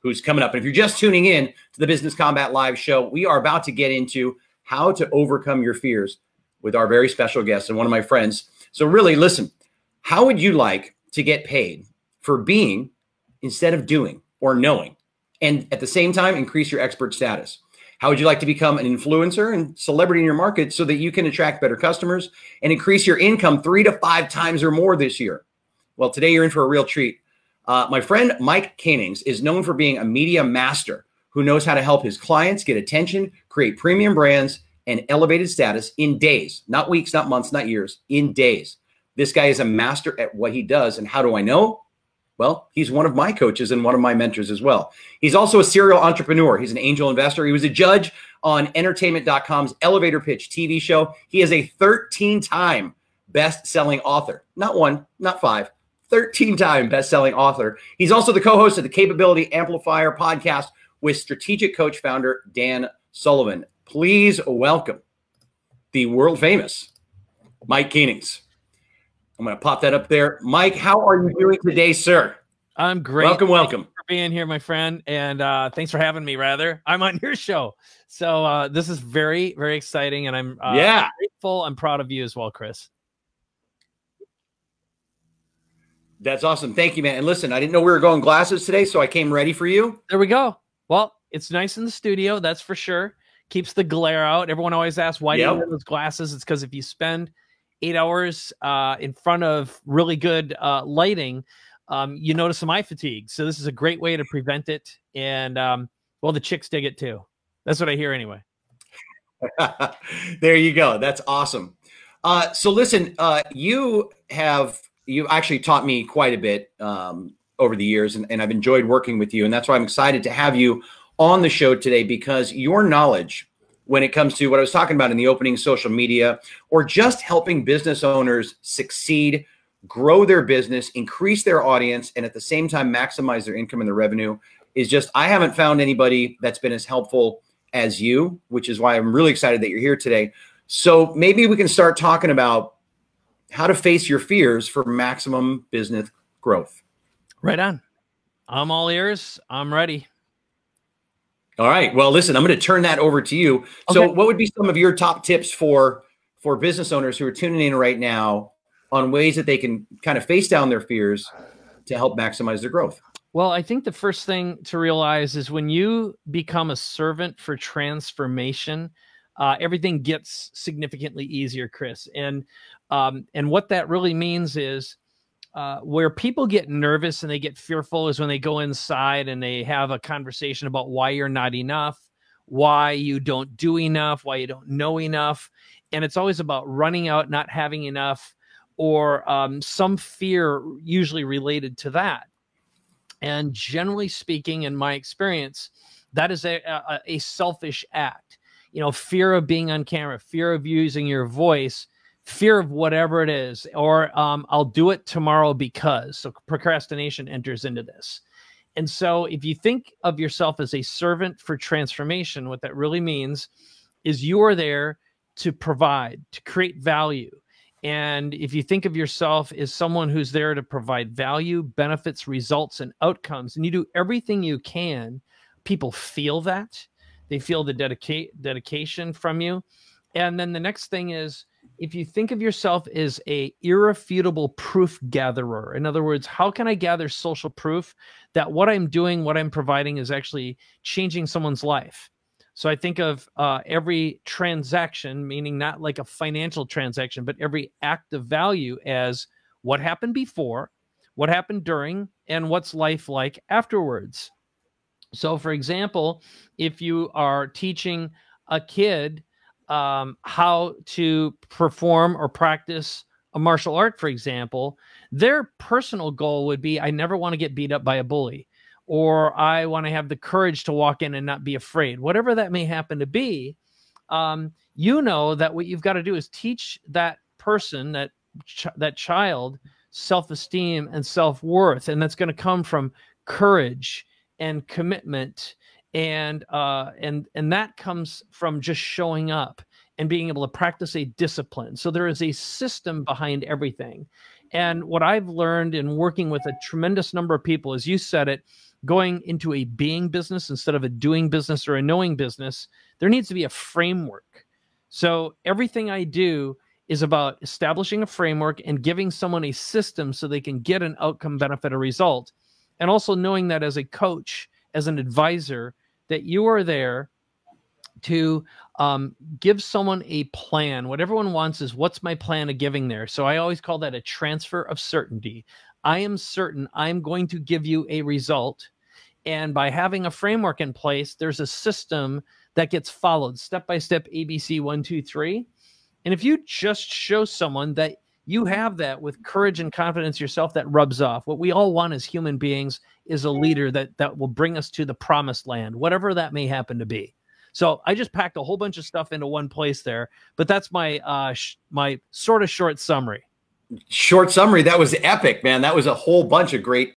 who's coming up. And if you're just tuning in to the Business Kombat live show, we are about to get into how to overcome your fears with our very special guest and one of my friends. So really, listen, how would you like to get paid for being instead of doing or knowing, and at the same time, increase your expert status? How would you like to become an influencer and celebrity in your market so that you can attract better customers and increase your income 3 to 5 times or more this year? Well, today you're in for a real treat. My friend Mike Koenigs is known for being a media master who knows how to help his clients get attention, create premium brands, and elevated status in days, not weeks, not months, not years, in days. This guy is a master at what he does. And how do I know? Well, he's one of my coaches and one of my mentors as well. He's also a serial entrepreneur. He's an angel investor. He was a judge on entertainment.com's Elevator Pitch TV show. He is a 13-time best-selling author. Not 1, not 5, 13-time best-selling author. He's also the co-host of the Capability Amplifier podcast with strategic coach founder Dan Sullivan. Please welcome the world-famous Mike Koenigs. I'm going to pop that up there. Mike, how are you doing today, sir? I'm great. Welcome. Thank you for being here, my friend. And thanks for having me, rather. I'm on your show. So this is very, very exciting. And I'm grateful. I'm proud of you as well, Chris. That's awesome. Thank you, man. And listen, I didn't know we were going glasses today, so I came ready for you. There we go. Well, it's nice in the studio. That's for sure. Keeps the glare out. Everyone always asks, why do you wear those glasses? It's because if you spend 8 hours in front of really good lighting, you notice some eye fatigue. So this is a great way to prevent it. And well, the chicks dig it too. That's what I hear anyway. There you go. That's awesome. So listen, you've actually taught me quite a bit over the years, and I've enjoyed working with you. And that's why I'm excited to have you on the show today, because your knowledge when it comes to what I was talking about in the opening, social media, or just helping business owners succeed, grow their business, increase their audience, and at the same time maximize their income and their revenue, is just, I haven't found anybody that's been as helpful as you, which is why I'm really excited that you're here today. So maybe we can start talking about how to face your fears for maximum business growth. Right on. I'm all ears. I'm ready. All right. Well, listen, I'm going to turn that over to you. Okay. So what would be some of your top tips for business owners who are tuning in right now on ways that they can kind of face down their fears to help maximize their growth? Well, I think the first thing to realize is when you become a servant for transformation, everything gets significantly easier, Chris. And what that really means is where people get nervous and they get fearful is when they go inside and they have a conversation about why you're not enough, why you don't do enough, why you don't know enough. And it's always about running out, not having enough, or some fear usually related to that. And generally speaking, in my experience, that is a selfish act. You know, fear of being on camera, fear of using your voice, fear of whatever it is, or I'll do it tomorrow because. So procrastination enters into this. And so if you think of yourself as a servant for transformation, what that really means is you are there to provide, to create value. And if you think of yourself as someone who's there to provide value, benefits, results, and outcomes, and you do everything you can, people feel that. They feel the dedication from you. And then the next thing is, if you think of yourself as a irrefutable proof gatherer, in other words, how can I gather social proof that what I'm doing, what I'm providing is actually changing someone's life? So I think of every transaction, meaning not like a financial transaction, but every act of value as what happened before, what happened during, and what's life like afterwards. So for example, if you are teaching a kid how to perform or practice a martial art, for example, their personal goal would be, I never want to get beat up by a bully, or I want to have the courage to walk in and not be afraid. Whatever that may happen to be, you know that what you've got to do is teach that person, that child, self-esteem and self-worth. And that's going to come from courage and commitment. And that comes from just showing up and being able to practice a discipline. So there is a system behind everything. And what I've learned in working with a tremendous number of people, as you said it, going into a being business instead of a doing business or a knowing business, there needs to be a framework. So everything I do is about establishing a framework and giving someone a system so they can get an outcome, benefit, or result. And also knowing that as a coach, as an advisor, that you are there to give someone a plan. What everyone wants is, what's my plan of giving there? So I always call that a transfer of certainty. I am certain I'm going to give you a result. And by having a framework in place, there's a system that gets followed step by step, ABC 1, 2, 3. And if you just show someone that you have that with courage and confidence yourself, that rubs off. What we all want as human beings is a leader that will bring us to the promised land, whatever that may happen to be. So I just packed a whole bunch of stuff into one place there, but that's my my sort of short summary. Short summary. That was epic, man. That was a whole bunch of great